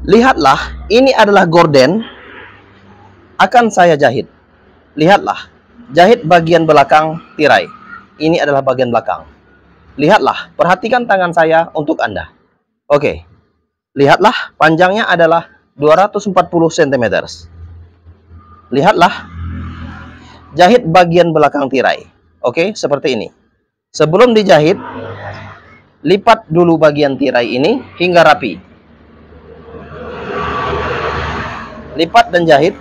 Lihatlah, ini adalah gorden akan saya jahit. Lihatlah, jahit bagian belakang tirai. Ini adalah bagian belakang. Lihatlah, perhatikan tangan saya untuk Anda. Oke, lihatlah, panjangnya adalah 240 cm. Lihatlah, jahit bagian belakang tirai. Oke, seperti ini. Sebelum dijahit, lipat dulu bagian tirai ini hingga rapi. Lipat dan jahit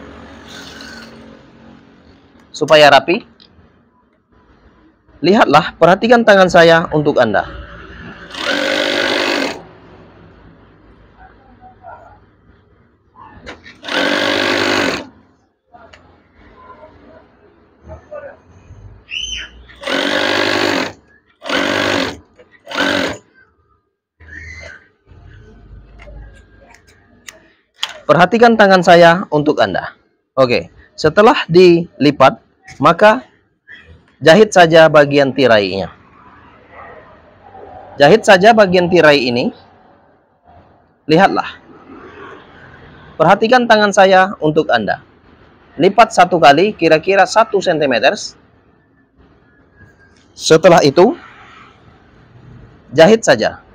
supaya rapi. Lihatlah, perhatikan tangan saya untuk Anda. Perhatikan tangan saya untuk Anda. Oke, setelah dilipat, maka jahit saja bagian tirainya. Jahit saja bagian tirai ini. Lihatlah. Perhatikan tangan saya untuk Anda. Lipat satu kali, kira-kira 1 cm. Setelah itu, jahit saja.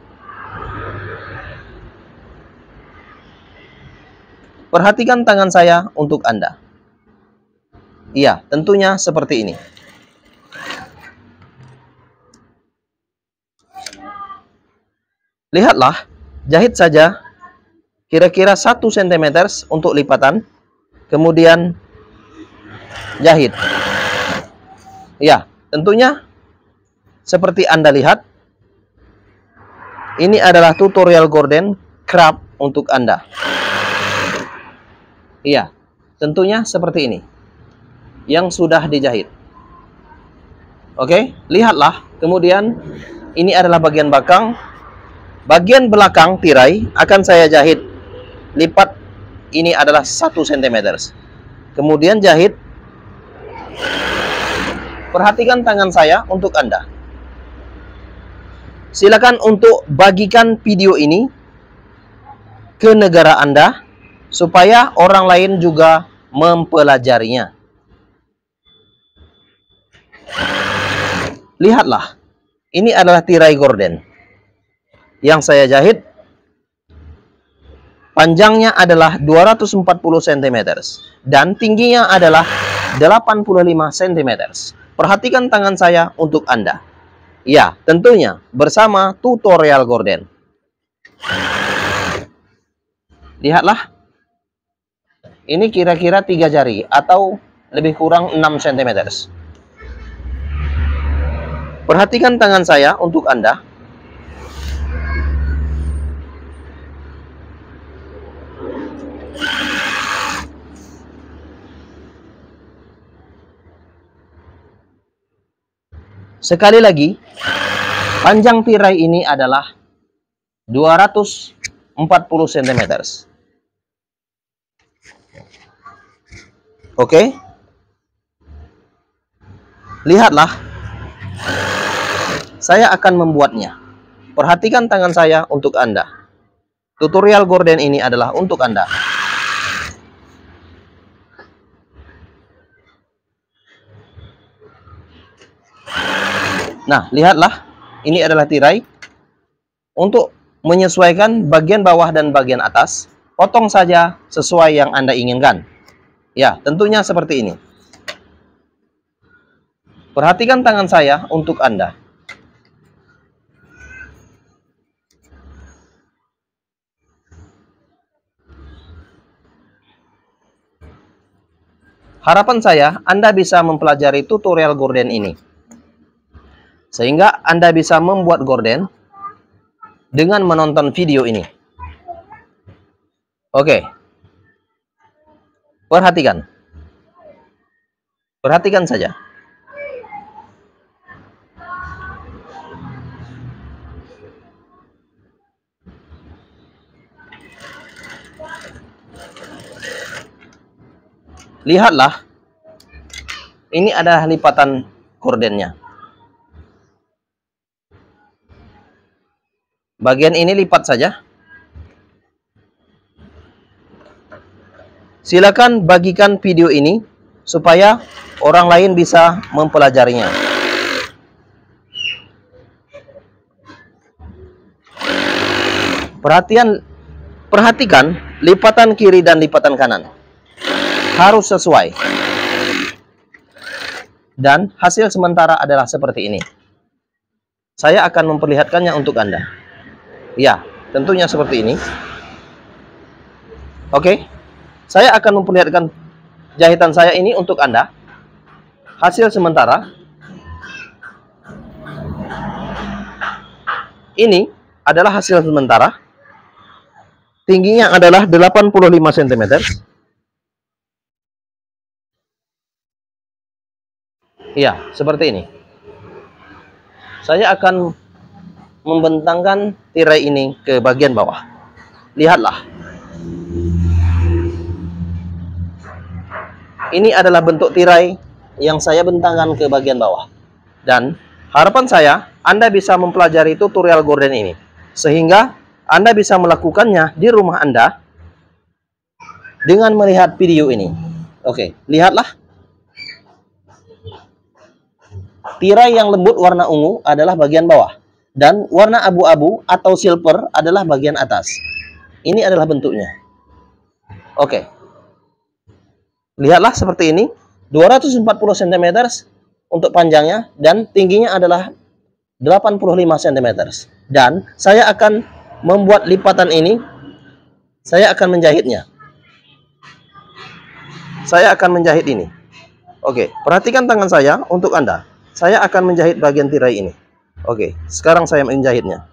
Perhatikan tangan saya untuk Anda. Iya, tentunya seperti ini. Lihatlah, jahit saja kira-kira 1 cm untuk lipatan. Kemudian jahit. Iya, tentunya seperti Anda lihat. Ini adalah tutorial gorden craft untuk Anda. Iya, tentunya seperti ini. Yang sudah dijahit. Oke, lihatlah. Kemudian ini adalah bagian belakang. Bagian belakang tirai akan saya jahit. Lipat ini adalah 1 cm. Kemudian jahit. Perhatikan tangan saya untuk Anda. Silakan untuk bagikan video ini ke negara Anda supaya orang lain juga mempelajarinya. Lihatlah, ini adalah tirai gorden yang saya jahit. Panjangnya adalah 240 cm dan tingginya adalah 85 cm. Perhatikan tangan saya untuk Anda. Ya, tentunya bersama tutorial gorden. Lihatlah. Ini kira-kira 3 jari atau lebih kurang 6 cm. Perhatikan tangan saya untuk Anda. Sekali lagi, panjang tirai ini adalah 240 cm. Oke. Lihatlah. Saya akan membuatnya. Perhatikan tangan saya untuk Anda. Tutorial gorden ini adalah untuk Anda. Nah, lihatlah. Ini adalah tirai. Untuk menyesuaikan bagian bawah dan bagian atas, potong saja sesuai yang Anda inginkan. Ya, tentunya seperti ini. Perhatikan tangan saya untuk Anda. Harapan saya, Anda bisa mempelajari tutorial gorden ini. Sehingga Anda bisa membuat gorden dengan menonton video ini. Oke. Perhatikan. Perhatikan saja. Lihatlah. Ini adalah lipatan gordennya. Bagian ini lipat saja. Silakan bagikan video ini supaya orang lain bisa mempelajarinya. Perhatikan lipatan kiri dan lipatan kanan. Harus sesuai. Dan hasil sementara adalah seperti ini. Saya akan memperlihatkannya untuk Anda. Ya, tentunya seperti ini. Oke. Saya akan memperlihatkan jahitan saya ini untuk Anda. Hasil sementara. Ini adalah hasil sementara. Tingginya adalah 85 cm. Iya, seperti ini. Saya akan membentangkan tirai ini ke bagian bawah. Lihatlah. Ini adalah bentuk tirai yang saya bentangkan ke bagian bawah. Dan harapan saya, Anda bisa mempelajari tutorial gorden ini. Sehingga Anda bisa melakukannya di rumah Anda dengan melihat video ini. Oke, lihatlah. Tirai yang lembut warna ungu adalah bagian bawah. Dan warna abu-abu atau silver adalah bagian atas. Ini adalah bentuknya. Oke. Lihatlah seperti ini. 240 cm untuk panjangnya dan tingginya adalah 85 cm. Dan saya akan membuat lipatan ini. Saya akan menjahitnya. Saya akan menjahit ini. Oke, perhatikan tangan saya untuk Anda. Saya akan menjahit bagian tirai ini. Oke, sekarang saya menjahitnya.